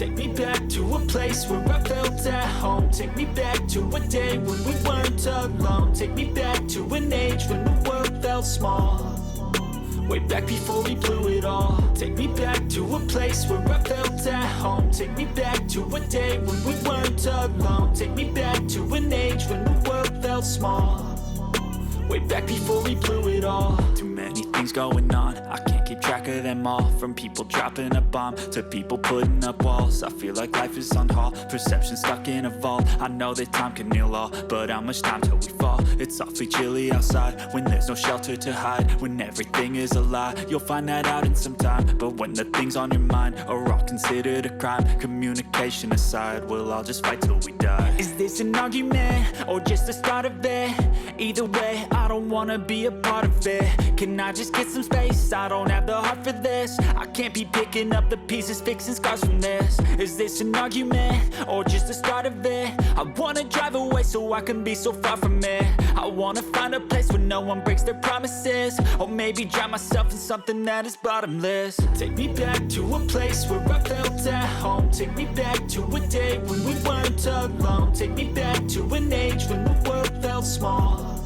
Take me back to a place where I felt at home. Take me back to a day when we weren't alone. Take me back to an age when the world felt small, way back before we blew it all. Take me back to a place where I felt at home. Take me back to a day when we weren't alone. Take me back to an age when the world felt small, way back before we blew it all. Too many things going on, I can't keep track of them all. From people dropping a bomb to people putting up walls. I feel like life is on hold, perception stuck in a vault. I know that time can heal all, but how much time till we fall? It's awfully chilly outside when there's no shelter to hide. When everything is a lie, you'll find that out in some time. But when the things on your mind are all considered a crime, communication aside, we'll all just fight till we die. Is this an argument or just the start of it? Either way, I don't wanna be a part of it. Can I just get some space? I don't have the heart for this. I can't be picking up the pieces, fixing scars from this. Is this an argument or just the start of it? I wanna drive away so I can be so far from it. I wanna find a place where no one breaks their promises, or maybe drown myself in something that is bottomless. Take me back to a place where I felt at home. Take me back to a day when we weren't alone. Take me back to an age when the world felt small,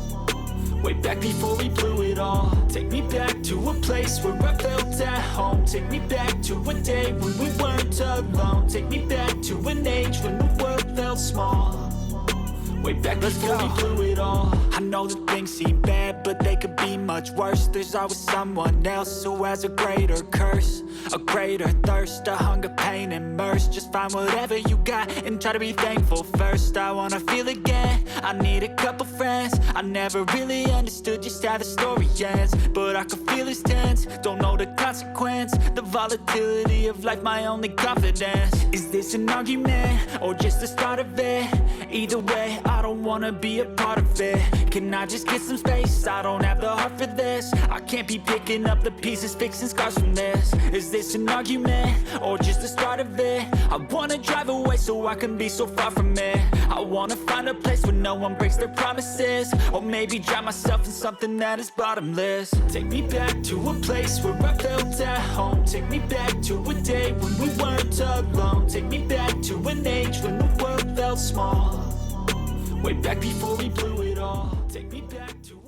way back before we blew it all. Take me back to a place where I felt at home. Take me back to a day when we weren't alone. Take me back to an age when the world felt small, way back before we blew it all. I know that things seem bad, but they could be much worse. There's always someone else who has a greater curse, a greater thirst, a hunger, pain, and mercy. Just find whatever you got and try to be thankful first. I wanna feel again, I need a couple friends. I never really understood just how the story ends, but I can feel it's tense, don't know the consequence. The volatility of life, my only confidence. Is this an argument or just the start of it? Either way, I don't wanna be a part of it. Can I just get some space? I don't have the heart for this. I can't be picking up the pieces, fixing scars from this. Is this an argument or just the start of it? I wanna drive away so I can be so far from it. I wanna find a place where no one breaks their promises, or maybe drown myself in something that is bottomless. Take me back to a place where I felt at home. Take me back to a day when we weren't alone. Take me back to an age when the world felt small, way back before we blew it all. Take me back to